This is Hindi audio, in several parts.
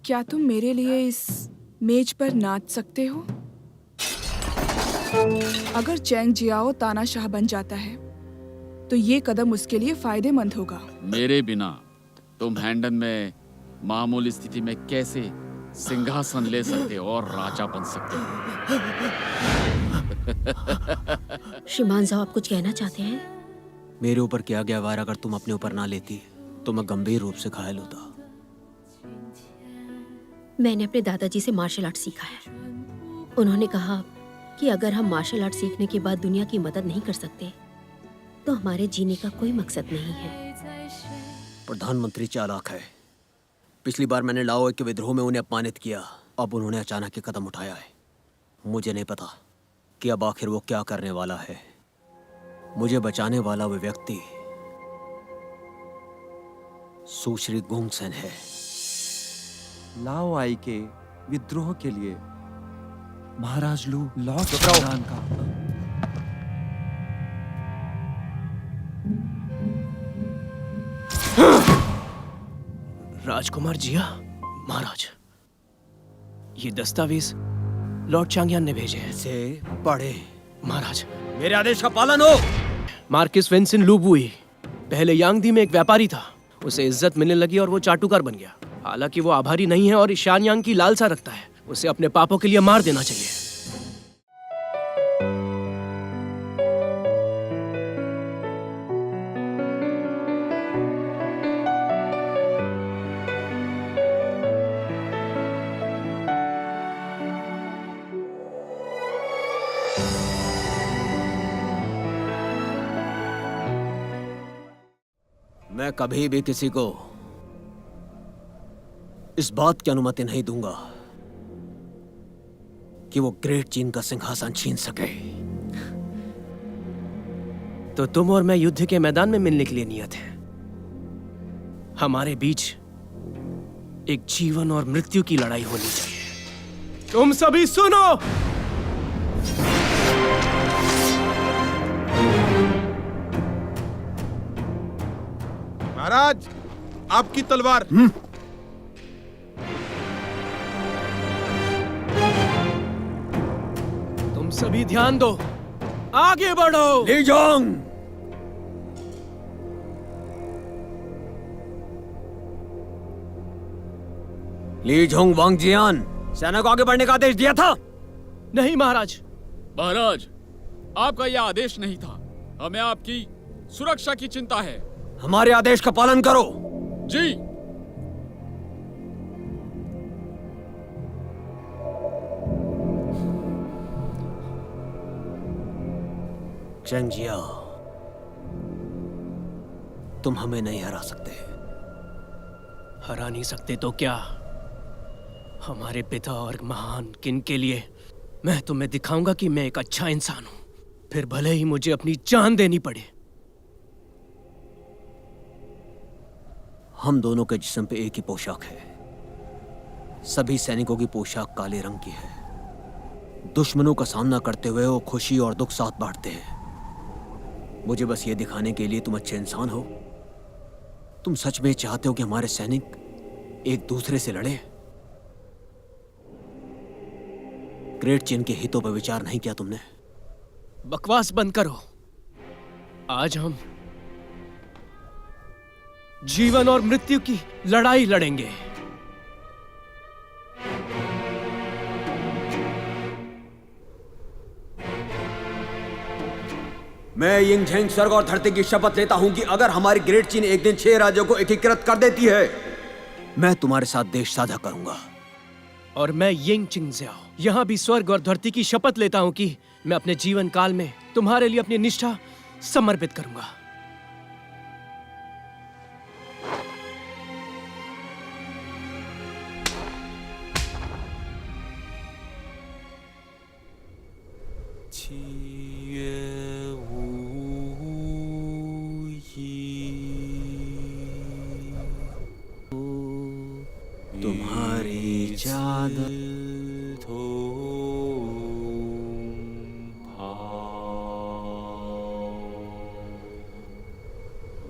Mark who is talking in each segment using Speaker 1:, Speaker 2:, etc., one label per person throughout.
Speaker 1: क्या तुम मेरे लिए इस मेज पर नाच सकते हो? अगर चैंग जियाओ तानाशाह बन जाता है तो ये कदम उसके लिए फायदेमंद होगा।
Speaker 2: मेरे बिना तुम हैंडन में मामूली स्थिति में कैसे सिंहासन ले सकते हो और राजा बन सकते हो?
Speaker 3: श्रीमान साहब, आप कुछ कहना चाहते हैं?
Speaker 4: मेरे ऊपर किया गया वार अगर तुम अपने ऊपर ना लेती तो मैं गंभीर रूप से घायल होता।
Speaker 3: मैंने अपने दादाजी से मार्शल आर्ट सीखा है। उन्होंने कहा कि अगर हम मार्शल आर्ट सीखने के बाद दुनिया की मदद नहीं कर सकते तो हमारे जीने का कोई मकसद नहीं है।
Speaker 4: प्रधानमंत्री चालाक है। पिछली बार मैंने लाओ के विद्रोह में उन्हें अपमानित किया, अब उन्होंने अचानक ये कदम उठाया है। मुझे नहीं पता कि अब आखिर वो क्या करने वाला है। मुझे बचाने वाला वो व्यक्ति सुश्री गुंगसेन है।
Speaker 5: लाओ आई के विद्रोह के लिए महाराज लू लॉ के
Speaker 4: चुप रहो।
Speaker 5: प्रधान का
Speaker 6: राजकुमार जिया, महाराज, ये दस्तावेज लॉर्ड चांगयान ने भेजे हैं।
Speaker 4: से पढ़े।
Speaker 6: महाराज,
Speaker 4: मेरे आदेश का पालन हो।
Speaker 6: मार्किस वेंसिन लुबुई पहले यांगदी में एक व्यापारी था। उसे इज्जत मिलने लगी और वो चाटुकार बन गया। हालांकि वो आभारी नहीं है और शानयांग की लालसा रखता है। उसे अपने पापों के लिए मार देना चाहिए।
Speaker 4: मैं कभी भी किसी को इस बात की अनुमति नहीं दूंगा कि वो ग्रेट चीन का सिंहासन छीन सके।
Speaker 6: तो तुम और मैं युद्ध के मैदान में मिलने के लिए नियत हैं। हमारे बीच एक जीवन और मृत्यु की लड़ाई होनी चाहिए। तुम सभी सुनो।
Speaker 7: महाराज, आपकी तलवार।
Speaker 6: तुम सभी ध्यान दो, आगे बढ़ो।
Speaker 4: ली जोंग, ली जोंग वांगजियान, सेना को आगे बढ़ने का आदेश दिया था।
Speaker 6: नहीं महाराज।
Speaker 2: महाराज, आपका यह आदेश नहीं था। हमें आपकी सुरक्षा की चिंता है।
Speaker 4: हमारे आदेश का पालन करो।
Speaker 2: जी।
Speaker 4: चेंग जिया, तुम हमें नहीं हरा सकते।
Speaker 6: हरा नहीं सकते तो क्या? हमारे पिता और महान किन के लिए मैं तुम्हें दिखाऊंगा कि मैं एक अच्छा इंसान हूं। फिर भले ही मुझे अपनी जान देनी पड़े।
Speaker 4: हम दोनों के जिस्म पे एक ही पोशाक है। सभी सैनिकों की पोशाक काले रंग की है। दुश्मनों का सामना करते हुए वो खुशी और दुख साथ बांटते हैं। मुझे बस ये दिखाने के लिए तुम अच्छे इंसान हो। तुम सच में चाहते हो कि हमारे सैनिक एक दूसरे से लड़े? ग्रेट चीन के हितों पर विचार नहीं किया तुमने?
Speaker 6: बकवास बंद करो। आज हम जीवन और मृत्यु की लड़ाई लड़ेंगे।
Speaker 4: मैं यिंगझेंग स्वर्ग और धरती की शपथ लेता हूं कि अगर हमारी ग्रेट चीन एक दिन 6 राज्यों को एकीकृत कर देती है, मैं तुम्हारे साथ देश साझा करूंगा।
Speaker 6: और मैं यिंग चिंगजियाओ यहां भी स्वर्ग और धरती की शपथ लेता हूं कि मैं अपने जीवन काल में तुम्हारे लिए अपनी निष्ठा समर्पित करूंगा।
Speaker 4: तुम्हारी चादर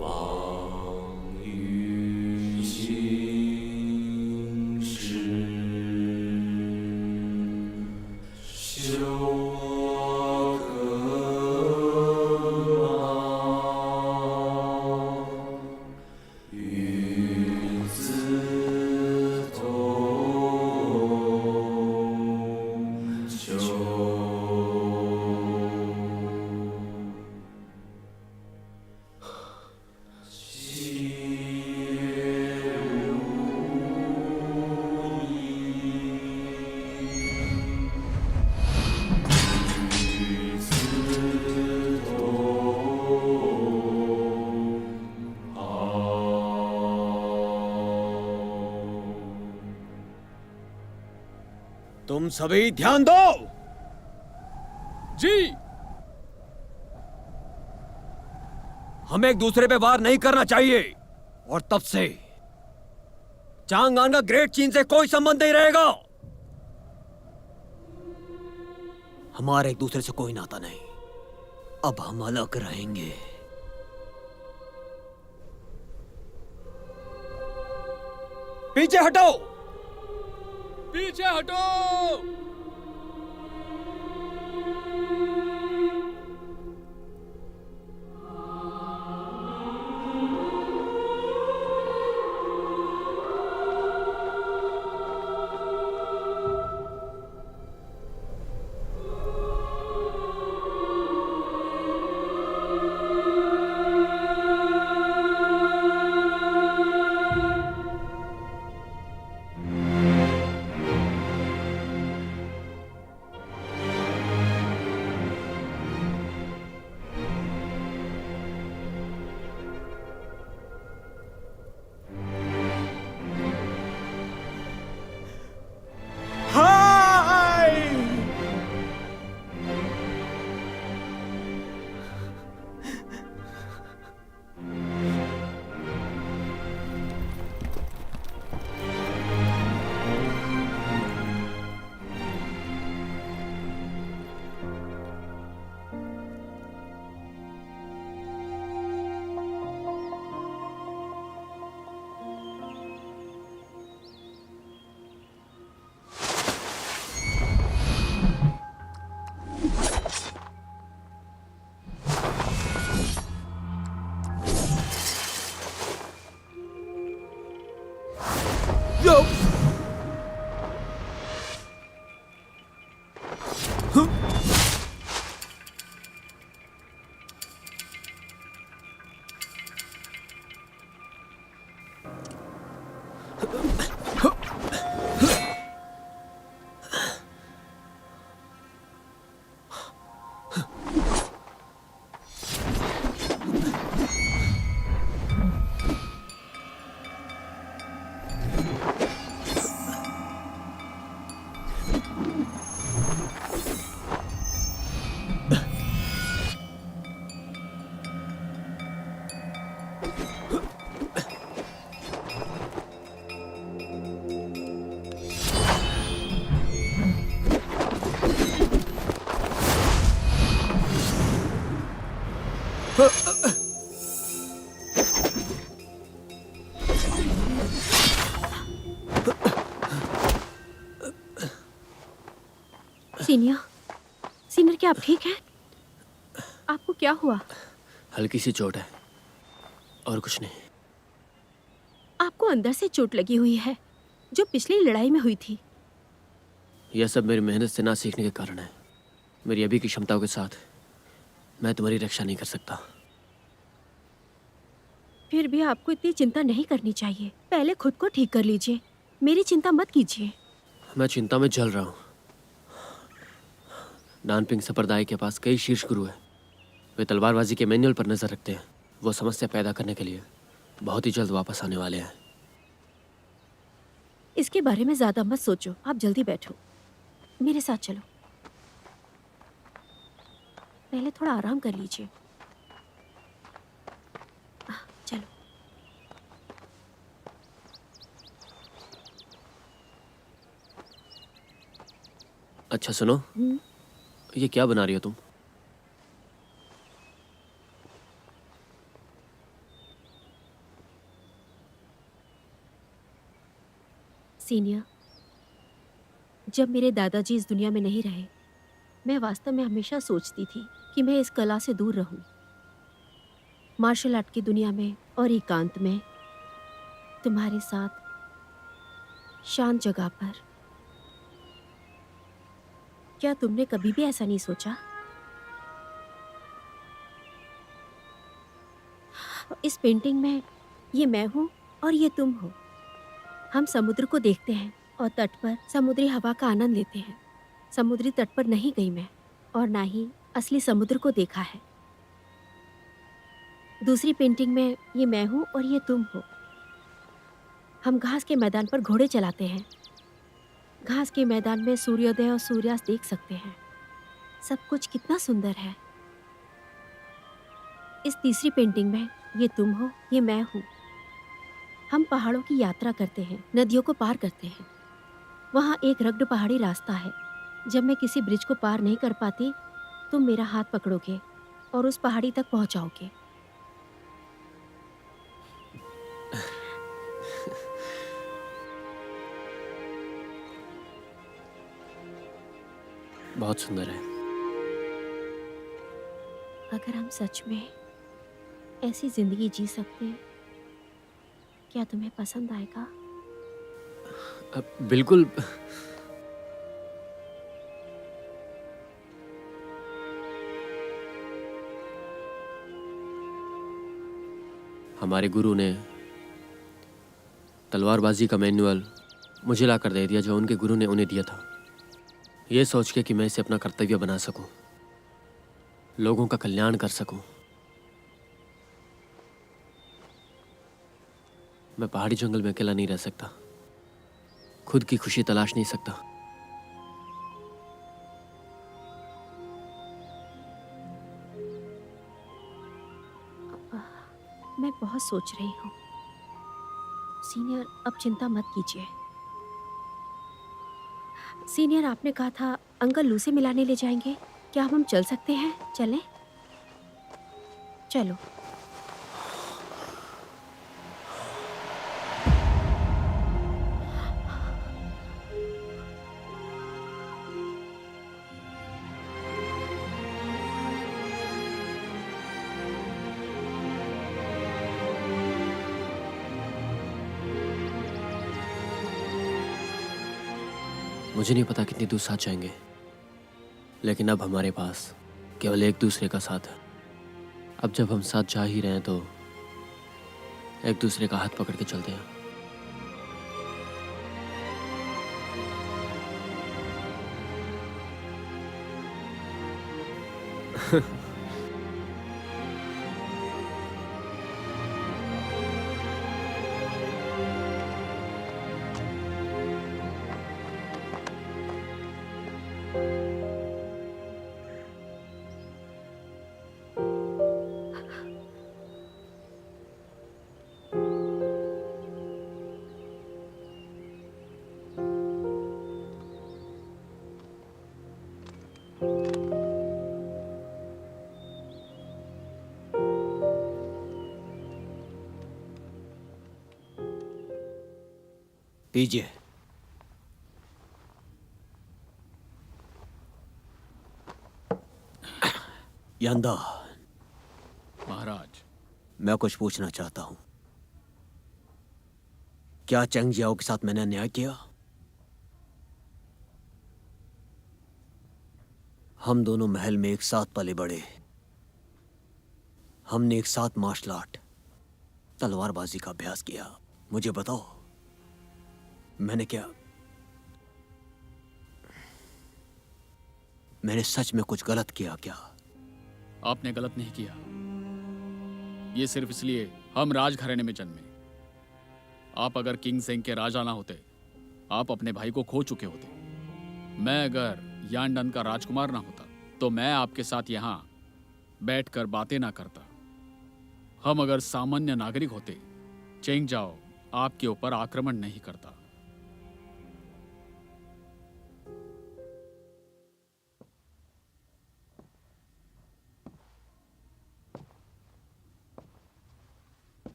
Speaker 8: वांग यू
Speaker 4: तुम सभी ध्यान दो।
Speaker 2: जी।
Speaker 4: हमें एक दूसरे पे वार नहीं करना चाहिए और तब से चांगआन का ग्रेट चीन से कोई संबंध नहीं रहेगा। हमारे एक दूसरे से कोई नाता नहीं। अब हम अलग रहेंगे। पीछे हटो।
Speaker 2: पीछे हटो।
Speaker 3: सीनियर, सीनियर क्या आप ठीक हैं? आपको क्या हुआ?
Speaker 6: हल्की सी चोट है और कुछ नहीं।
Speaker 3: आपको अंदर से चोट लगी हुई है जो पिछली लड़ाई में हुई थी।
Speaker 6: यह सब मेरी मेहनत से ना सीखने के कारण है। मेरी अभी की क्षमताओं के साथ मैं तुम्हारी रक्षा नहीं कर सकता।
Speaker 3: फिर भी आपको इतनी चिंता नहीं करनी चाहिए। पहले खुद को ठीक कर लीजिए, मेरी चिंता मत कीजिए।
Speaker 6: मैं चिंता में जल रहा हूँ। नानपिंग संप्रदाय के पास कई शीर्ष गुरु हैं। वे तलवारबाजी के मैनुअल पर नजर रखते हैं। वो समस्या पैदा करने के लिए बहुत ही जल्द वापस आने वाले हैं।
Speaker 3: इसके बारे में ज्यादा मत सोचो, आप जल्दी बैठो, मेरे साथ चलो। पहले थोड़ा आराम कर लीजिए। चलो।
Speaker 6: अच्छा सुनो, ये क्या बना रही हो तुम?
Speaker 3: सीनियर, जब मेरे दादाजी इस दुनिया में नहीं रहे, मैं वास्तव में हमेशा सोचती थी कि मैं इस कला से दूर रहूं। मार्शल आर्ट की दुनिया में और एकांत में तुम्हारे साथ शांत जगह पर। क्या तुमने कभी भी ऐसा नहीं सोचा? इस पेंटिंग में ये मैं हूँ और ये तुम हो। हम समुद्र को देखते हैं और तट पर समुद्री हवा का आनंद लेते हैं। समुद्री तट पर नहीं गई मैं और ना ही असली समुद्र को देखा है। दूसरी पेंटिंग में ये मैं हूँ और ये तुम हो। हम घास के मैदान पर घोड़े चलाते हैं। घास के मैदान में सूर्योदय और सूर्यास्त देख सकते हैं। सब कुछ कितना सुंदर है। इस तीसरी पेंटिंग में ये तुम हो, ये मैं हूँ। हम पहाड़ों की यात्रा करते हैं, नदियों को पार करते हैं। वहाँ एक रग्ड पहाड़ी रास्ता है। जब मैं किसी ब्रिज को पार नहीं कर पाती, तुम मेरा हाथ पकड़ोगे और उस पहाड़ी तक पहुँचाओगे।
Speaker 6: बहुत सुंदर है।
Speaker 3: अगर हम सच में ऐसी जिंदगी जी सकते हैं, क्या तुम्हें पसंद आएगा?
Speaker 6: बिल्कुल। हमारे गुरु ने तलवारबाजी का मैनुअल मुझे ला कर दे दिया, जो उनके गुरु ने उन्हें दिया था, ये सोच के कि मैं इसे अपना कर्तव्य बना सकूं, लोगों का कल्याण कर सकूं। मैं पहाड़ी जंगल में अकेला नहीं रह सकता, खुद की खुशी तलाश नहीं सकता।
Speaker 3: मैं बहुत सोच रही हूँ। सीनियर, अब चिंता मत कीजिए। सीनियर, आपने कहा था अंकल लू से मिलाने ले जाएंगे। क्या हम चल सकते हैं? चलें? चलो।
Speaker 6: मुझे नहीं पता कितनी दूर साथ जाएंगे, लेकिन अब हमारे पास केवल एक दूसरे का साथ है। अब जब हम साथ जा ही रहे हैं, तो एक दूसरे का हाथ पकड़ के चलते हैं।
Speaker 4: पीजिए। यंदा,
Speaker 2: महाराज,
Speaker 4: मैं कुछ पूछना चाहता हूं। क्या चेंग जियाओ के साथ मैंने अन्याय किया? हम दोनों महल में एक साथ पले बड़े। हमने एक साथ मार्शल आर्ट, तलवारबाजी का अभ्यास किया। मुझे बताओ, मैंने सच में कुछ गलत किया क्या?
Speaker 2: आपने गलत नहीं किया। ये सिर्फ इसलिए हम राजघराने में जन्मे। आप अगर किंग सेंग के राजा ना होते, आप अपने भाई को खो चुके होते। मैं अगर यांडन का राजकुमार ना होता, तो मैं आपके साथ यहां बैठकर बातें ना करता। हम अगर सामान्य नागरिक होते, चेंग जाओ आपके ऊपर आक्रमण नहीं करता।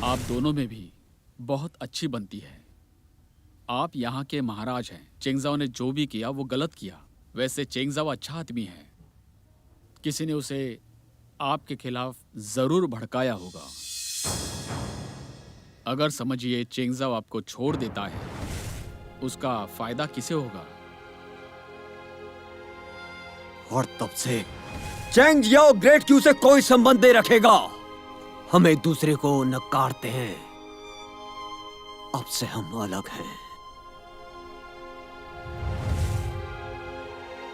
Speaker 2: आप दोनों में भी बहुत अच्छी बनती है। आप यहाँ के महाराज हैं। चेंगजाओ ने जो भी किया वो गलत किया। वैसे चेंगजाओ अच्छा आदमी है। किसी ने उसे आपके खिलाफ जरूर भड़काया होगा। अगर समझिए चेंगजाओ आपको छोड़ देता है, उसका फायदा किसे होगा?
Speaker 4: और तब से चेंग जियाओ ग्रेट क्यू से कोई संबंध नहीं रखेगा। हम एक दूसरे को नकारते हैं। अब से हम अलग हैं।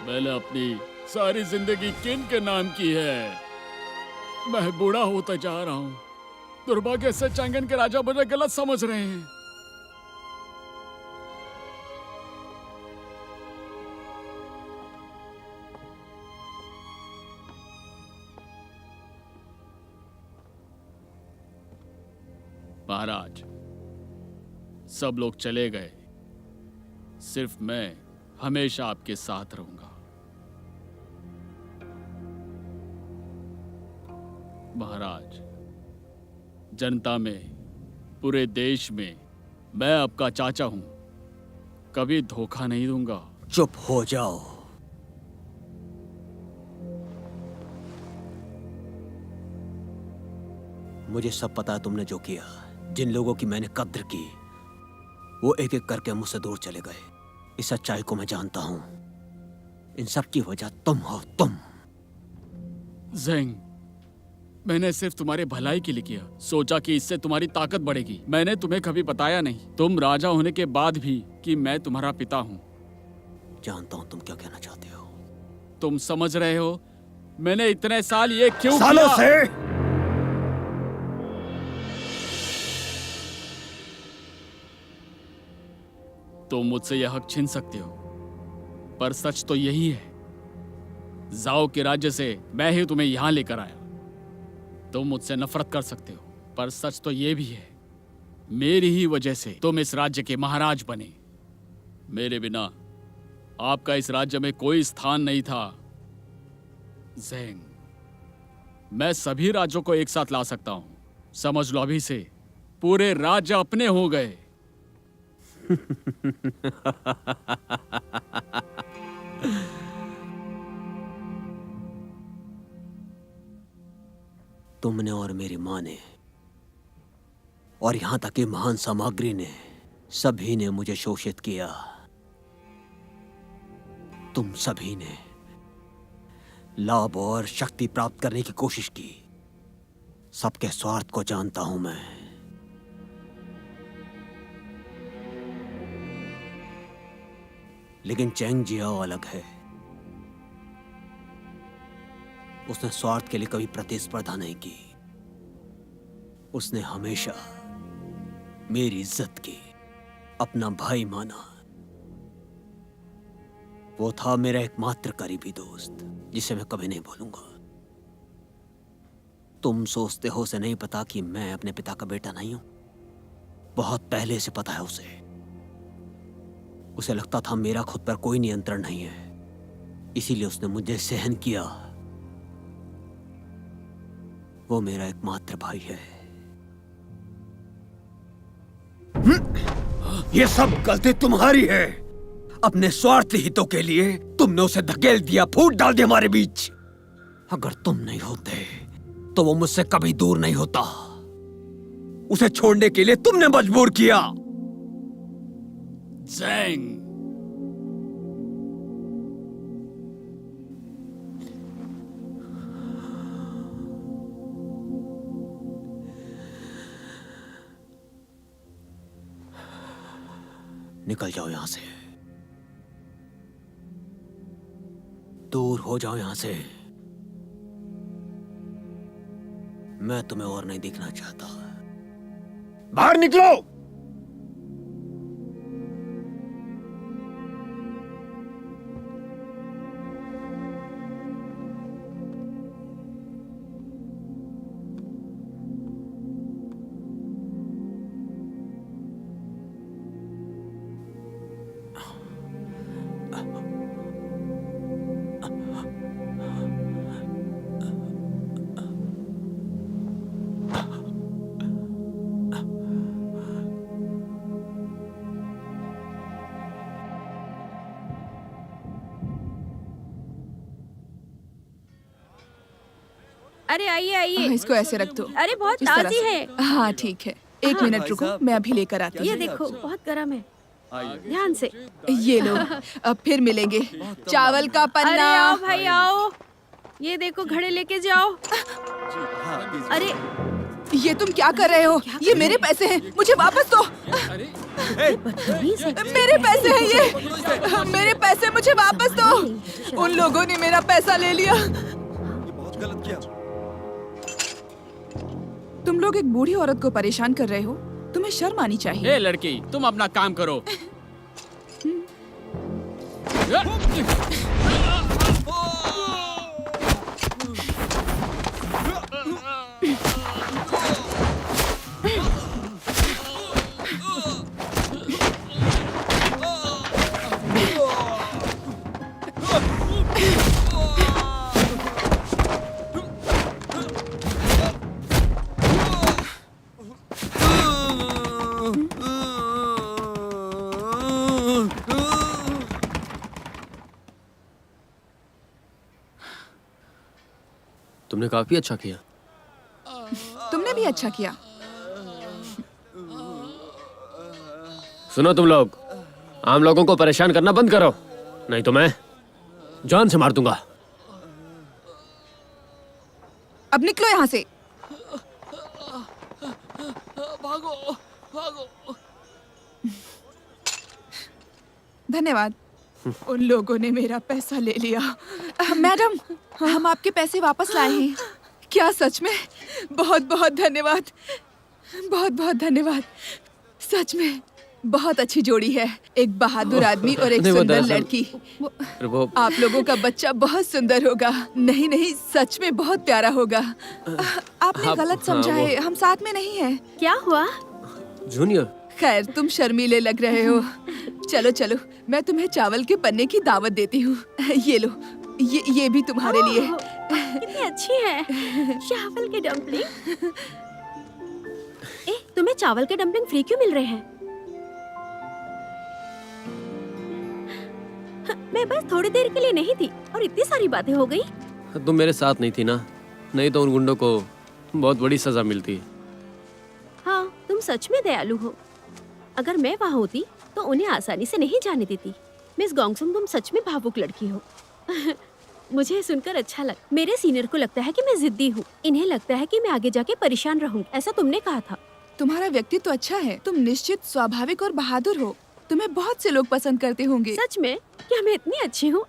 Speaker 2: मैंने अपनी सारी जिंदगी किन के नाम की है? मैं बूढ़ा होता जा रहा हूं। दुर्भाग्य से चैंगन के राजा मुझे गलत समझ रहे हैं। महाराज, सब लोग चले गए, सिर्फ मैं हमेशा आपके साथ रहूंगा। महाराज, जनता में, पूरे देश में मैं आपका चाचा हूं, कभी धोखा नहीं दूंगा।
Speaker 4: चुप हो जाओ। मुझे सब पता है तुमने जो किया। जिन लोगों की मैंने कद्र की, वो एक एक करके मुझसे दूर चले गए। इस सच्चाई को मैं जानता हूं। इन सब की वजह तुम हो, तुम।
Speaker 2: ज़ेंग, मैंने सिर्फ तुम्हारे भलाई के लिए किया। सोचा कि इससे तुम्हारी ताकत बढ़ेगी। मैंने तुम्हें कभी बताया नहीं, तुम राजा होने के बाद भी, कि मैं तुम्हारा पिता हूं।
Speaker 4: जानता हूं तुम क्या कहना चाहते हो।
Speaker 2: तुम समझ रहे हो मैंने इतने साल ये क्यों
Speaker 4: सालों
Speaker 2: किया?
Speaker 4: से
Speaker 2: तुम मुझसे यह हक छीन सकते हो, पर सच तो यही है। जाओ के राज्य से मैं ही तुम्हें यहां लेकर आया। तुम मुझसे नफरत कर सकते हो, पर सच तो यह भी है, मेरी ही वजह से तुम इस राज्य के महाराज बने। मेरे बिना आपका इस राज्य में कोई स्थान नहीं था। ज़ेंग, मैं सभी राज्यों को एक साथ ला सकता हूं। समझ लो, अभी से पूरे राज्य अपने हो गए।
Speaker 4: तुमने और मेरी माँ ने, और यहां तक कि महान सामग्री ने, सभी ने मुझे शोषित किया। तुम सभी ने लाभ और शक्ति प्राप्त करने की कोशिश की। सबके स्वार्थ को जानता हूं मैं। लेकिन चेंग जियाओ अलग है। उसने स्वार्थ के लिए कभी प्रतिस्पर्धा नहीं की। उसने हमेशा मेरी इज्जत की, अपना भाई माना। वो था मेरा एकमात्र करीबी दोस्त, जिसे मैं कभी नहीं भूलूंगा। तुम सोचते हो उसे नहीं पता कि मैं अपने पिता का बेटा नहीं हूं? बहुत पहले से पता है उसे। उसे लगता था मेरा खुद पर कोई नियंत्रण नहीं है, इसीलिए उसने मुझे सहन किया। वो मेरा एकमात्र भाई है। ये सब गलती तुम्हारी है। अपने स्वार्थी हितों के लिए तुमने उसे धकेल दिया, फूट डाल दिया हमारे बीच। अगर तुम नहीं होते तो वो मुझसे कभी दूर नहीं होता। उसे छोड़ने के लिए तुमने मजबूर किया।
Speaker 2: ज़ेंग,
Speaker 4: निकल जाओ यहां से, दूर हो जाओ यहां से। मैं तुम्हें और नहीं देखना चाहता। बाहर निकलो।
Speaker 3: अरे आइए आइए।
Speaker 1: इसको ऐसे रख दो।
Speaker 3: अरे बहुत
Speaker 1: इस तरह
Speaker 3: ताजी
Speaker 1: से।
Speaker 3: है।
Speaker 1: हाँ ठीक है, एक मिनट रुको, मैं अभी लेकर आती
Speaker 3: ये
Speaker 1: हूँ।
Speaker 3: देखो बहुत गर्म है, ध्यान से।
Speaker 1: ये लो, अब फिर मिलेंगे। चावल का
Speaker 3: अरे
Speaker 1: पन्ना।
Speaker 3: आओ भाई आओ, ये देखो घड़े लेके जाओ। अरे
Speaker 1: ये तुम क्या कर रहे हो? ये मेरे पैसे हैं, मुझे वापस दो।
Speaker 3: बदतमीज है।
Speaker 1: मेरे पैसे हैं ये, मेरे पैसे मुझे वापस दो। उन लोगों ने मेरा पैसा ले लिया।
Speaker 5: बहुत गलत किया।
Speaker 1: तुम लोग एक बूढ़ी औरत को परेशान कर रहे हो, तुम्हें शर्म आनी चाहिए।
Speaker 2: ए लड़की, तुम अपना काम करो।
Speaker 6: तुमने काफी अच्छा किया।
Speaker 1: तुमने भी अच्छा किया।
Speaker 6: सुनो तुम लोग, आम लोगों को परेशान करना बंद करो, नहीं तो मैं जान से मार दूंगा।
Speaker 1: अब निकलो यहाँ से।
Speaker 2: भागो भागो।
Speaker 1: धन्यवाद। उन लोगों ने मेरा पैसा ले लिया। मैडम, हम आपके पैसे वापस लाए हैं। क्या सच में? बहुत बहुत धन्यवाद, बहुत बहुत धन्यवाद। सच में बहुत अच्छी जोड़ी है, एक बहादुर आदमी और एक
Speaker 6: नहीं, वो
Speaker 1: सुंदर
Speaker 6: दरअसल-
Speaker 1: लड़की।
Speaker 6: वो
Speaker 1: आप लोगों का बच्चा बहुत सुंदर होगा। नहीं नहीं, सच में बहुत प्यारा होगा। आपने गलत समझा
Speaker 6: हाँ,
Speaker 1: है, हम साथ में नहीं हैं।
Speaker 3: क्या हुआ?
Speaker 6: जूनियर,
Speaker 1: खैर, तुम शर्मीले लग रहे हो। चलो चलो, मैं तुम्हें चावल के पन्ने की दावत देती हूँ। ये लो, ये भी तुम्हारे लिए।
Speaker 3: ओह, कितनी अच्छी है चावल के डम्पलिंग। तुम्हें चावल के डम्पलिंग फ्री क्यों मिल रहे हैं? मैं बस थोड़ी देर के लिए नहीं थी और इतनी सारी बातें हो गई।
Speaker 6: तुम मेरे साथ नहीं थी ना, नहीं तो उन गुंडों को बहुत बड़ी सजा मिलती।
Speaker 3: हाँ, तुम सच में दयालु हो। अगर मैं वहाँ होती तो उन्हें आसानी से नहीं जाने देती। मिस गोंगसुम, तुम सच में भावुक लड़की हो। मुझे सुनकर अच्छा लगा। मेरे सीनियर को लगता है कि मैं जिद्दी हूँ, इन्हें लगता है कि मैं आगे जाके परेशान रहूंगी, ऐसा तुमने कहा था।
Speaker 1: तुम्हारा व्यक्तित्व तो अच्छा है। तुम निश्चित स्वाभाविक और बहादुर हो। तुम्हें बहुत से लोग पसंद करते होंगे।
Speaker 3: सच में? क्या मैं इतनी अच्छी हूँ?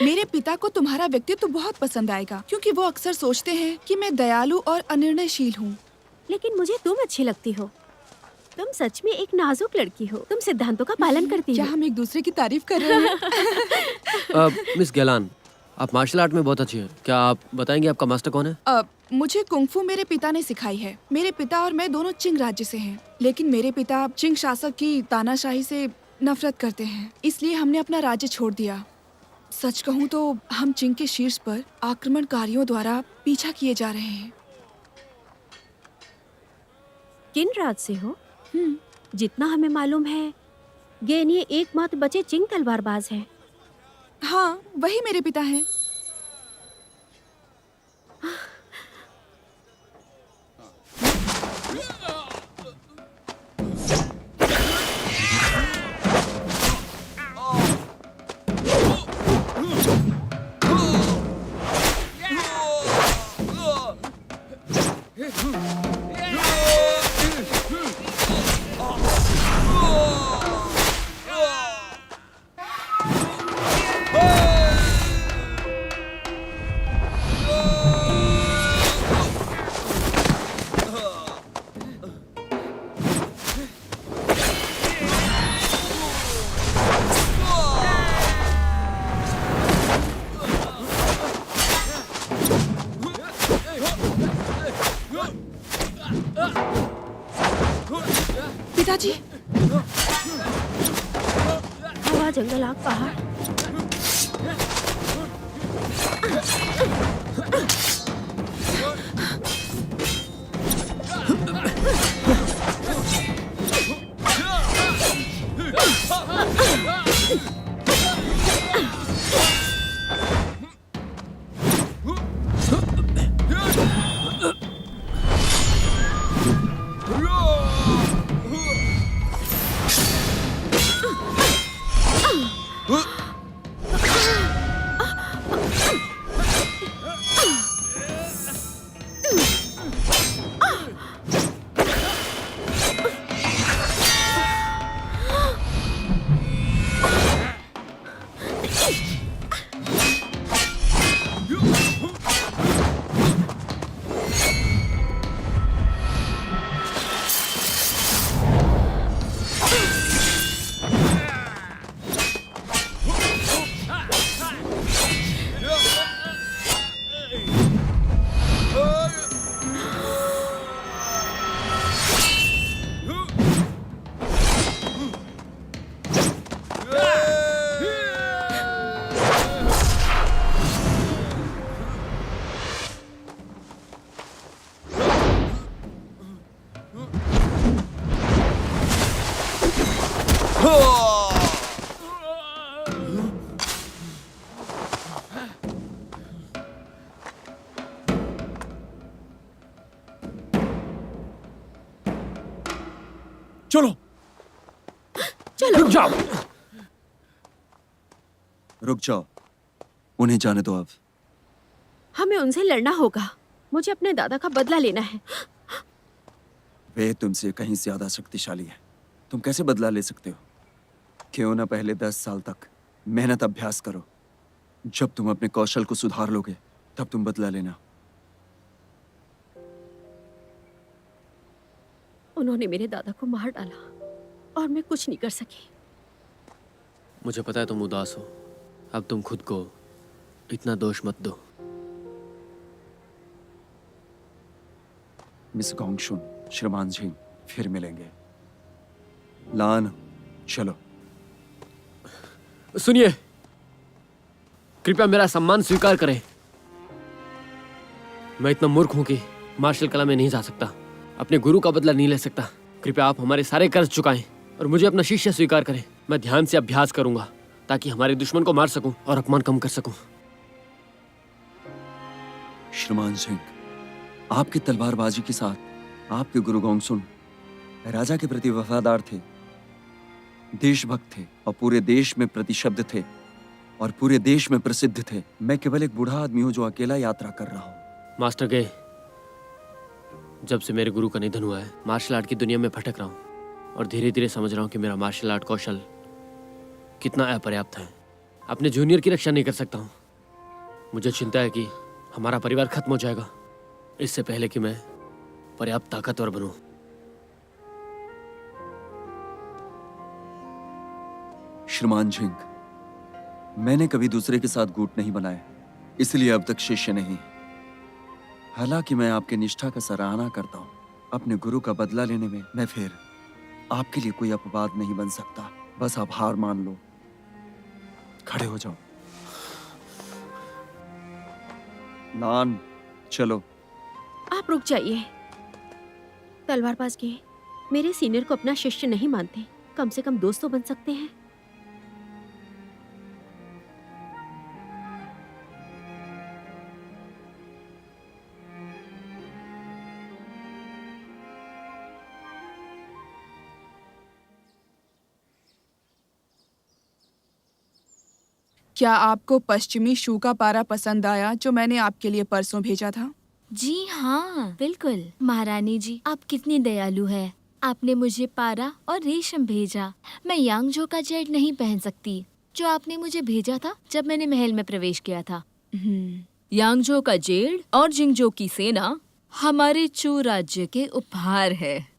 Speaker 1: मेरे पिता को तुम्हारा व्यक्तित्व तो बहुत पसंद आएगा, क्योंकि वो अक्सर सोचते हैं कि मैं दयालु और अनिर्णयशील हूँ।
Speaker 3: लेकिन मुझे तुम अच्छी लगती हो। तुम सच में एक नाजुक लड़की हो। तुम सिद्धांतों का पालन करती
Speaker 1: क्या
Speaker 3: हो।
Speaker 1: हम एक दूसरे की तारीफ कर रहे हैं?
Speaker 6: मिस गैलान, आप मार्शल आर्ट में बहुत अच्छी हैं। क्या आप बताएंगे आपका मास्टर कौन है?
Speaker 1: मुझे कुंफू मेरे पिता ने सिखाई है। मेरे पिता और मैं दोनों चिंग राज्य से हैं, लेकिन मेरे पिता चिंग शासक की तानाशाही से नफरत करते हैं, इसलिए हमने अपना राज्य छोड़ दिया। सच कहूँ तो हम चिंग के शीर्ष पर आक्रमणकारियों द्वारा पीछा किए जा रहे हैं।
Speaker 3: किन राज से हो? जितना हमें मालूम है, गेन ये एकमात्र बचे चिंग तलवारबाज हैं।
Speaker 1: हाँ, वही मेरे पिता हैं। पिताजी,
Speaker 3: हवा, जंगल, आग, पहाड़। चलो।
Speaker 6: रुक जाओ।
Speaker 5: रुक जाओ, उन्हें जाने दो अब।
Speaker 3: हमें उनसे लड़ना होगा। मुझे अपने दादा का बदला लेना है।
Speaker 5: वे तुमसे कहीं ज्यादा शक्तिशाली है। तुम कैसे बदला ले सकते हो? क्यों ना पहले 10 साल तक मेहनत अभ्यास करो। जब तुम अपने कौशल को सुधार लोगे तब तुम बदला लेना।
Speaker 3: उन्होंने मेरे दादा को मार डाला और मैं कुछ नहीं कर सकी।
Speaker 6: मुझे पता है तुम उदास हो। अब तुम खुद को इतना दोष मत दो।
Speaker 5: मिस गोंगशुन, श्रीमान जी फिर मिलेंगे। लान, चलो।
Speaker 6: सुनिए, कृपया मेरा सम्मान स्वीकार करें। मैं इतना मूर्ख हूं कि मार्शल कला में नहीं जा सकता, अपने गुरु का बदला नहीं ले सकता। कृपया आप हमारे सारे कर्ज चुकाएं और मुझे अपना शिष्य स्वीकार करें। मैं ध्यान से अभ्यास करूंगा ताकि हमारे दुश्मन को मार सकूं और अपमान कम कर सकूं।
Speaker 5: श्रीमान सिंह, आपकी तलवारबाजी के साथ आपके गुरु गोंगसुन राजा के प्रति वफादार थे, देशभक्त थे और पूरे देश में प्रतिशब्द थे और पूरे देश में प्रसिद्ध थे। मैं केवल एक बूढ़ा आदमी हूं जो अकेला यात्रा कर रहा हूं।
Speaker 6: मास्टर गे, जब से मेरे गुरु का निधन हुआ है, मार्शल आर्ट की दुनिया में भटक रहा हूं और धीरे धीरे समझ रहा हूं कि मेरा मार्शल आर्ट कौशल कितना अपर्याप्त है। अपने जूनियर की रक्षा नहीं कर सकता हूं। मुझे चिंता है कि हमारा परिवार खत्म हो जाएगा इससे पहले कि मैं पर्याप्त ताकतवर बनूं।
Speaker 5: श्रीमान झिंग, मैंने कभी दूसरे के साथ गुट नहीं बनाए, इसलिए अब तक शिष्य नहीं। हालांकि मैं आपकी निष्ठा का सराहना करता हूं, अपने गुरु का बदला लेने में मैं फिर आपके लिए कोई अपवाद नहीं बन सकता। बस आप हार मान लो। खड़े हो जाओ। नान, चलो।
Speaker 3: आप रुक जाइए। तलवारबाज के मेरे सीनियर को अपना शिष्य नहीं मानते, कम से कम दोस्त तो बन सकते हैं।
Speaker 1: क्या आपको पश्चिमी शू का पारा पसंद आया जो मैंने आपके लिए परसों भेजा था?
Speaker 8: जी हाँ, बिल्कुल। महारानी जी, आप कितनी दयालु है। आपने मुझे पारा और रेशम भेजा। मैं यांगजो का जेड नहीं पहन सकती जो आपने मुझे भेजा था जब मैंने महल में प्रवेश किया था। यांगजो का जेड और जिंगजो की सेना हमारे चू राज्य के उपहार है।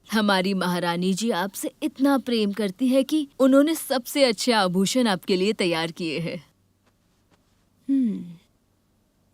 Speaker 8: हमारी महारानी जी आपसे इतना प्रेम करती है कि उन्होंने सबसे अच्छे आभूषण आपके लिए तैयार किए हैं।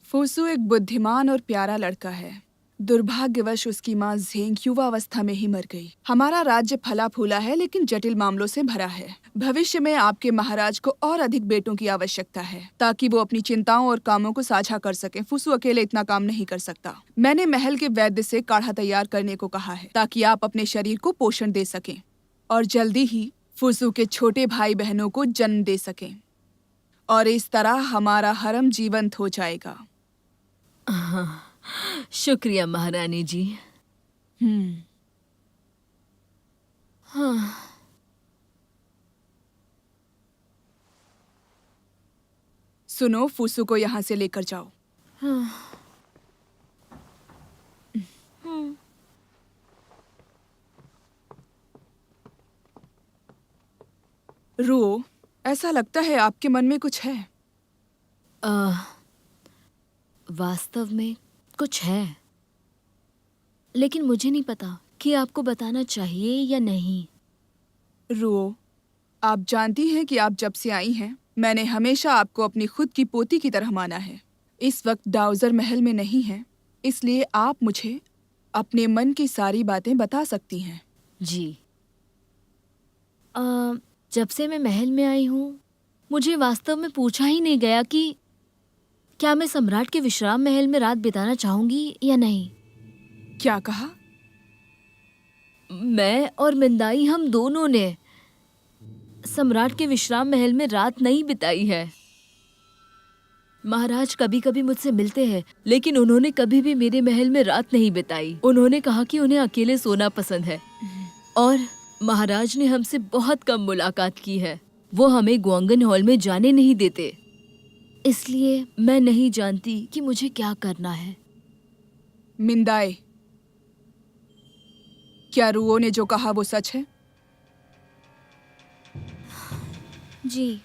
Speaker 1: फुसू एक बुद्धिमान और प्यारा लड़का है। दुर्भाग्यवश उसकी माँ झेंग युवावस्था में ही मर गई। हमारा राज्य फला फूला है लेकिन जटिल मामलों से भरा है। भविष्य में आपके महाराज को और अधिक बेटों की आवश्यकता है ताकि वो अपनी चिंताओं और कामों को साझा कर सके। फुसू अकेले इतना काम नहीं कर सकता। मैंने महल के वैद्य से काढ़ा तैयार करने को कहा है ताकि आप अपने शरीर को पोषण दे सकें और जल्दी ही फुसू के छोटे भाई बहनों को जन्म दे सकें और इस तरह हमारा हरम जीवंत हो जाएगा।
Speaker 8: शुक्रिया महारानी जी। हाँ।
Speaker 1: सुनो, फुसू को यहाँ से लेकर जाओ। रुओ, ऐसा लगता है आपके मन में कुछ है।
Speaker 8: वास्तव में कुछ है, लेकिन मुझे नहीं पता कि आपको बताना चाहिए या नहीं।
Speaker 1: रुओ, आप जानती हैं कि आप जब से आई हैं, मैंने हमेशा आपको अपनी खुद की पोती की तरह माना है। इस वक्त डाउजर महल में नहीं है, इसलिए आप मुझे अपने मन की सारी बातें बता सकती हैं।
Speaker 8: जी। जब से मैं महल में आई हूँ, मुझे वास्तव में पूछा ही नहीं गया कि क्या मैं सम्राट के विश्राम महल में रात बिताना चाहूंगी या नहीं।
Speaker 1: क्या कहा?
Speaker 8: मैं और मिंदाई, हम दोनों ने सम्राट के विश्राम महल में रात नहीं बिताई है। महाराज कभी कभी मुझसे मिलते हैं, लेकिन उन्होंने कभी भी मेरे महल में रात नहीं बिताई। उन्होंने कहा कि उन्हें अकेले सोना पसंद है और महाराज ने हमसे बहुत कम मुलाकात की है। वो हमें ग्वांगन हॉल में जाने नहीं देते। इसलिए मैं नहीं जानती कि मुझे क्या करना है।
Speaker 1: मिंदाए, क्या रुओ ने जो कहा वो सच है?
Speaker 8: जी।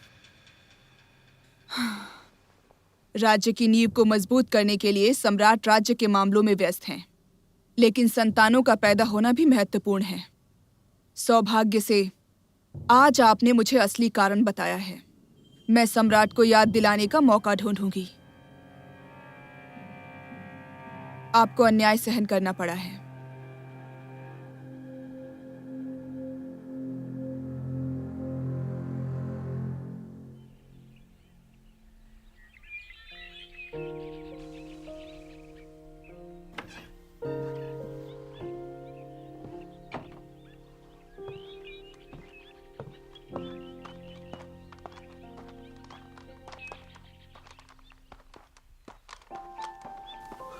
Speaker 1: राज्य की नींव को मजबूत करने के लिए सम्राट राज्य के मामलों में व्यस्त हैं, लेकिन संतानों का पैदा होना भी महत्वपूर्ण है। सौभाग्य से आज आपने मुझे असली कारण बताया है। मैं सम्राट को याद दिलाने का मौका ढूंढूंगी। आपको अन्याय सहन करना पड़ा है।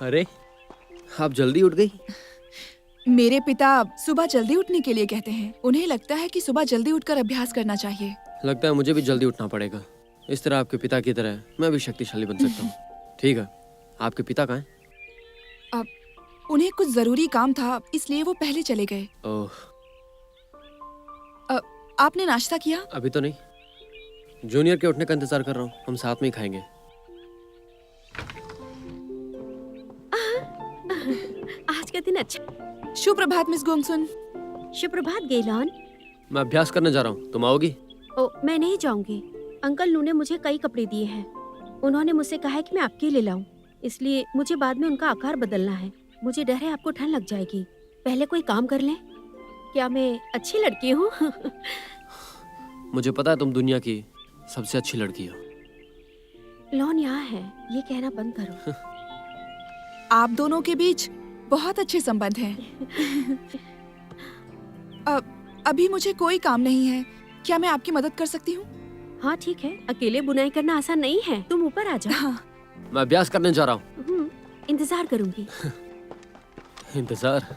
Speaker 9: अरे, आप जल्दी उठ गई।
Speaker 1: मेरे पिता सुबह जल्दी उठने के लिए कहते हैं। उन्हें लगता है कि सुबह जल्दी उठकर अभ्यास करना चाहिए।
Speaker 9: लगता है मुझे भी जल्दी उठना पड़ेगा। इस तरह आपके पिता की तरह मैं भी शक्तिशाली बन सकता हूँ। ठीक है, आपके पिता कहाँ हैं?
Speaker 1: अब उन्हें कुछ जरूरी काम था, इसलिए वो पहले चले गए।
Speaker 9: ओह,
Speaker 1: आपने नाश्ता किया?
Speaker 9: अभी तो नहीं। जूनियर के उठने का इंतजार कर रहा हूँ। हम साथ में ही खाएंगे।
Speaker 3: आज का दिन अच्छा।
Speaker 1: शुभ प्रभात मिस गोंगसुन।
Speaker 3: शुभ प्रभात गेलॉन।
Speaker 9: मैं अभ्यास करने जा रहा हूँ, तुम आओगी?
Speaker 3: ओ, मैं नहीं जाऊंगी। अंकल नू ने मुझे कई कपड़े दिए हैं। उन्होंने मुझसे कहा है कि मैं आपके लिए लाऊं, इसलिए मुझे बाद में उनका आकार बदलना है। मुझे डर है आपको ठंड लग जाएगी। पहले कोई काम कर लें। क्या मैं अच्छी लड़की हूँ?
Speaker 9: मुझे पता है तुम दुनिया की सबसे अच्छी लड़की हो।
Speaker 3: लॉन यहाँ है, ये कहना बंद करो।
Speaker 1: आप दोनों के बीच बहुत अच्छे संबंध हैं। अभी मुझे कोई काम नहीं है। क्या मैं आपकी मदद कर सकती हूँ?
Speaker 3: हाँ ठीक है, अकेले बुनाई करना आसान नहीं है। तुम ऊपर आ जाओ।
Speaker 1: हाँ।
Speaker 9: मैं अभ्यास करने जा रहा हूँ।
Speaker 3: इंतजार करूंगी।
Speaker 9: इंतजार?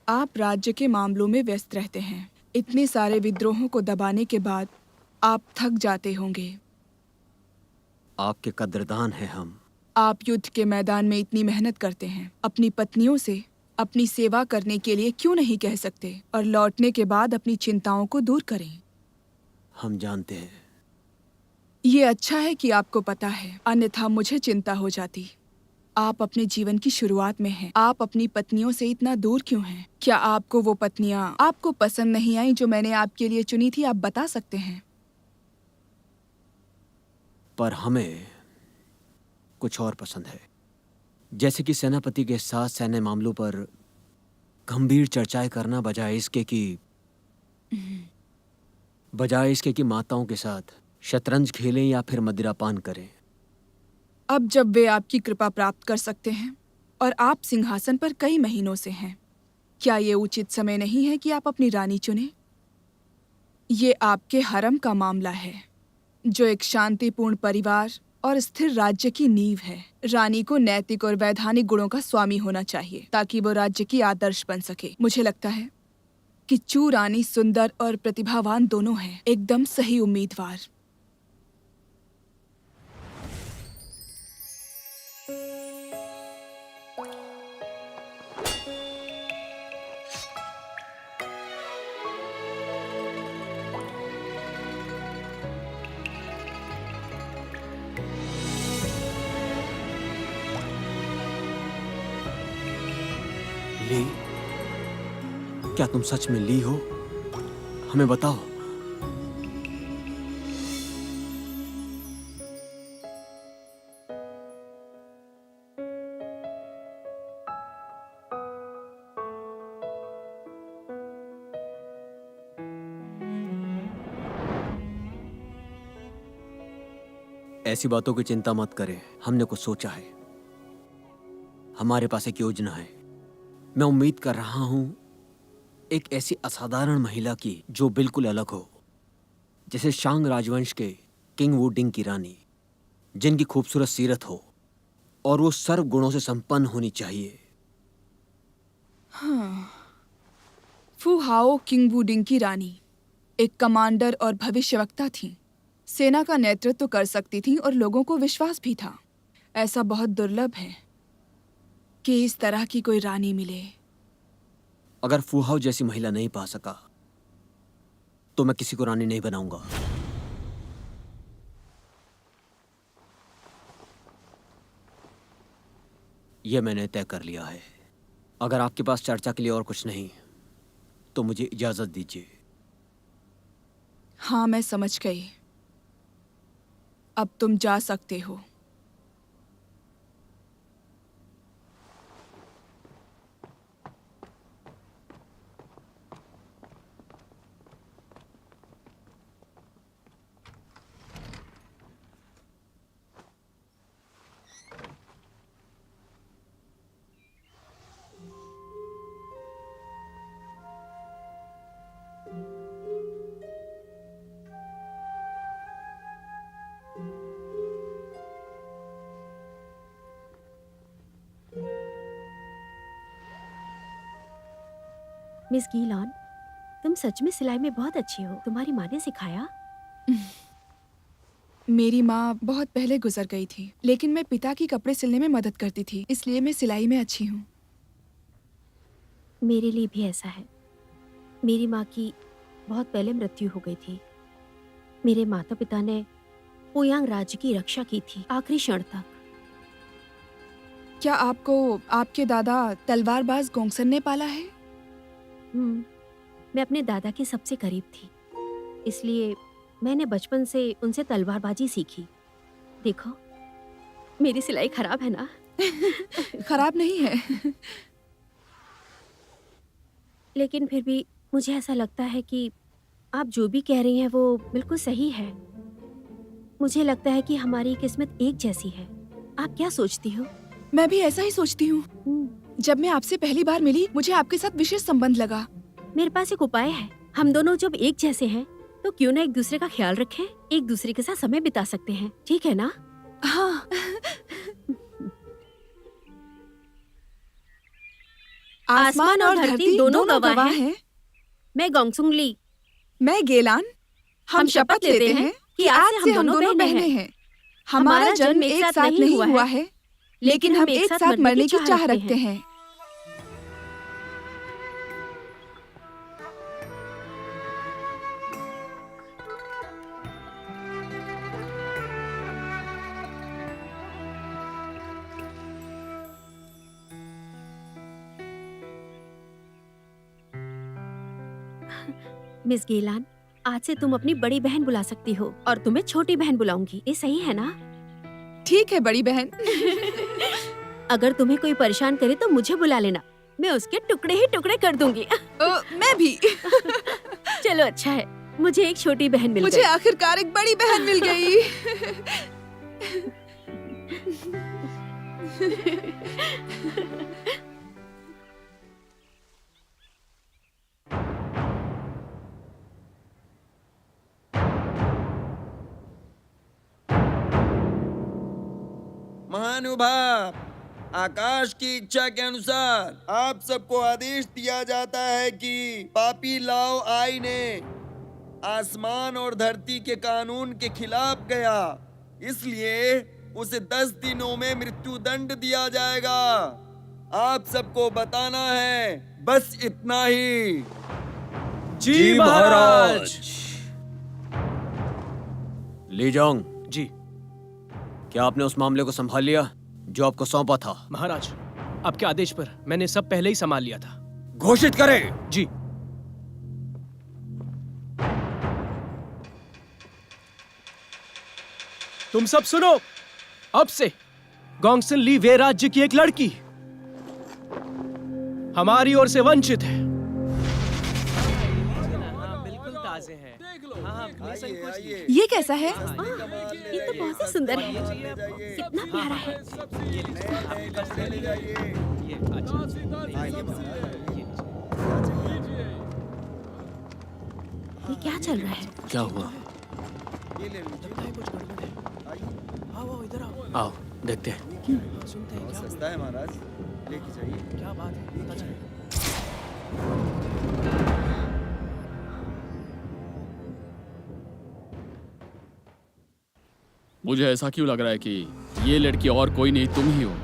Speaker 1: आप राज्य के मामलों में व्यस्त रहते हैं। इतने सारे विद्रोहों को दबाने के बाद आप थक जाते होंगे।
Speaker 4: आपके कद्रदान हैं हम।
Speaker 1: आप युद्ध के मैदान में इतनी मेहनत करते हैं। अपनी पत्नियों से अपनी सेवा करने के लिए क्यों नहीं कह सकते और लौटने के बाद अपनी चिंताओं को दूर करें?
Speaker 4: हम जानते हैं।
Speaker 1: ये अच्छा है कि आपको पता है, अन्यथा मुझे चिंता हो जाती। आप अपने जीवन की शुरुआत में हैं। आप अपनी पत्नियों से इतना दूर क्यों हैं? क्या आपको वो पत्नियां आपको पसंद नहीं आई जो मैंने आपके लिए चुनी थी? आप बता सकते हैं।
Speaker 4: पर हमें कुछ और पसंद है। जैसे कि सेनापति के साथ सैन्य मामलों पर गंभीर चर्चाएं करना बजाय इसके कि माताओं के साथ शतरंज खेलें या फिर मदिरापान करें।
Speaker 1: अब जब वे आपकी कृपा प्राप्त कर सकते हैं और आप सिंहासन पर कई महीनों से हैं, क्या ये उचित समय नहीं है कि आप अपनी रानी चुनें? ये आपके हरम का मामला है, जो एक शांतिपूर्ण परिवार और स्थिर राज्य की नींव है। रानी को नैतिक और वैधानिक गुणों का स्वामी होना चाहिए ताकि वो राज्य की आदर्श बन सके। मुझे लगता है कि चू रानी सुंदर और प्रतिभावान दोनों हैं, एकदम सही उम्मीदवार।
Speaker 4: ली, क्या तुम सच में ली हो? हमें बताओ। ऐसी बातों की चिंता मत करें, हमने कुछ सोचा है। हमारे पास एक योजना है। मैं उम्मीद कर रहा हूं एक ऐसी असाधारण महिला की जो बिल्कुल अलग हो, जैसे शांग राजवंश के किंग वुडिंग की रानी, जिनकी खूबसूरत सीरत हो और वो सर्व गुणों से संपन्न होनी चाहिए।
Speaker 1: फू हाओ किंग वुडिंग की रानी एक कमांडर और भविष्यवक्ता थी। सेना का नेतृत्व कर सकती थी और लोगों को विश्वास भी था। ऐसा बहुत दुर्लभ है कि इस तरह की कोई रानी मिले।
Speaker 4: अगर फूहाओ जैसी महिला नहीं पा सका तो मैं किसी को रानी नहीं बनाऊंगा। यह मैंने तय कर लिया है। अगर आपके पास चर्चा के लिए और कुछ नहीं तो मुझे इजाजत दीजिए।
Speaker 1: हाँ, मैं समझ गई। अब तुम जा सकते हो।
Speaker 3: मिस गीलान, तुम सच में सिलाई में बहुत अच्छी हो। तुम्हारी माँ ने सिखाया?
Speaker 1: मेरी माँ बहुत पहले गुजर गई थी, लेकिन मैं पिता की कपड़े सिलने में मदद करती थी, इसलिए मैं सिलाई में अच्छी हूँ।
Speaker 3: मेरे लिए भी ऐसा है। मेरी माँ की बहुत पहले मृत्यु हो गई थी। मेरे माता पिता ने पोयांग राज्य की रक्षा की थी आखिरी क्षण तक।
Speaker 1: क्या आपको आपके दादा तलवारबाज गोंगसन ने पाला है?
Speaker 3: मैं अपने दादा के सबसे करीब थी, इसलिए मैंने बचपन से उनसे तलवारबाजी सीखी। देखो, मेरी सिलाई खराब है ना?
Speaker 1: खराब नहीं है।
Speaker 3: लेकिन फिर भी मुझे ऐसा लगता है कि आप जो भी कह रही हैं वो बिल्कुल सही है। मुझे लगता है कि हमारी किस्मत एक जैसी है। आप क्या सोचती हो?
Speaker 1: मैं भी ऐसा ही सोचती हूँ। जब मैं आपसे पहली बार मिली, मुझे आपके साथ विशेष संबंध लगा।
Speaker 3: मेरे पास एक उपाय है। हम दोनों जब एक जैसे हैं, तो क्यों ना एक दूसरे का ख्याल रखें, एक दूसरे के साथ समय बिता सकते हैं, ठीक है ना?
Speaker 1: हाँ।
Speaker 3: आसमान और धरती दोनों गवाह हैं। मैं गोंगसुंगली,
Speaker 1: मैं गेलान, हम शपथ लेते हैं कि आज से हम दोनों बहनें हैं। हमारा जन्म एक साथ नहीं हुआ है, लेकिन हम एक साथ मरने की चाह रखते हैं।
Speaker 3: मिस गेलान, आज से तुम अपनी बड़ी बहन बुला सकती हो और तुम्हें छोटी बहन बुलाऊंगी। ये सही है ना?
Speaker 1: ठीक है बड़ी बहन।
Speaker 3: अगर तुम्हें कोई परेशान करे तो मुझे बुला लेना, मैं उसके टुकड़े ही टुकड़े कर दूंगी।
Speaker 1: मैं भी।
Speaker 3: चलो अच्छा है, मुझे एक छोटी बहन मिल गई।
Speaker 1: मुझे आखिरकार एक बड़ी बहन मिल गई।
Speaker 5: महानुभाव, आकाश की इच्छा के अनुसार आप सबको आदेश दिया जाता है कि पापी लाओ आई ने आसमान और धरती के कानून के खिलाफ गया, इसलिए उसे 10 दिनों में मृत्यु दंड दिया जाएगा। आप सबको बताना है, बस इतना ही।
Speaker 6: जी महाराज।
Speaker 4: ली जोंग,
Speaker 6: जी
Speaker 4: क्या आपने उस मामले को संभाल लिया जो आपको सौंपा था?
Speaker 6: महाराज, आपके आदेश पर मैंने सब पहले ही संभाल लिया था।
Speaker 4: घोषित करें।
Speaker 6: जी। तुम सब सुनो, अब से गोंगसन ली वे राज्य की एक लड़की हमारी ओर से वंचित है। बिल्कुल ताजे हैं।
Speaker 1: ये कैसा है?
Speaker 3: ये तो बहुत ही सुंदर है। कितना प्यारा है। ये क्या चल रहा है?
Speaker 4: क्या हुआ?
Speaker 5: ये ले लीजिए।
Speaker 6: लगता है कुछ गड़बड़ है।
Speaker 5: आइए।
Speaker 6: आओ इधर आओ।
Speaker 9: आओ देखते हैं।
Speaker 6: हाँ, सुनते हैं
Speaker 5: बहुत
Speaker 6: क्या
Speaker 5: सस्ता है महाराज, लेके जाइए।
Speaker 6: क्या बात है, पता चले।
Speaker 2: मुझे ऐसा क्यों लग रहा है कि ये लड़की और कोई नहीं तुम ही हो।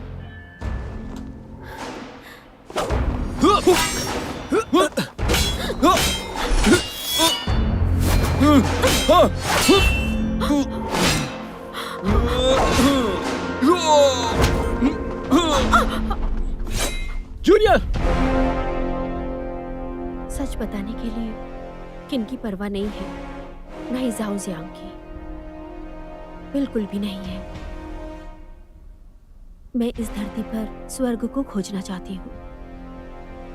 Speaker 6: जूनियर,
Speaker 3: सच बताने के लिए किनकी परवाह नहीं है, न ही जाओ जियांग की, बिल्कुल भी नहीं है। मैं इस धरती पर स्वर्ग को खोजना चाहती हूँ।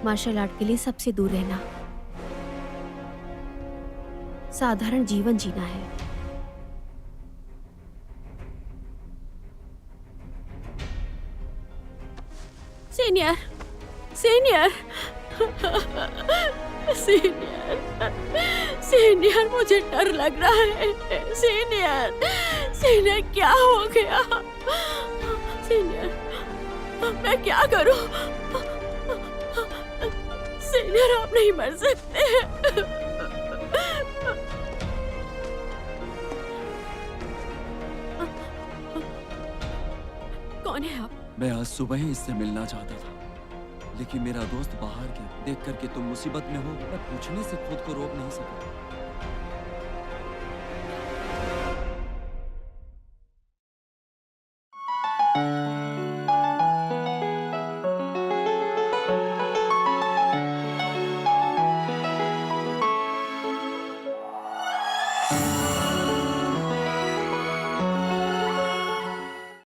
Speaker 3: मार्शल आर्ट के लिए सबसे दूर रहना, साधारण जीवन जीना है। सीनियर, सीनियर, सीनियर, सीनियर, मुझे डर लग रहा है। सीनियर, सीनियर, क्या हो गया? सीनियर, मैं क्या करूं? सीनियर, आप नहीं मर सकते। कौन है आप?
Speaker 5: मैं आज सुबह ही इससे मिलना चाहता था, लेकिन मेरा दोस्त बाहर गया। देख कर के तुम मुसीबत में हो, मैं पूछने से खुद को रोक नहीं सका।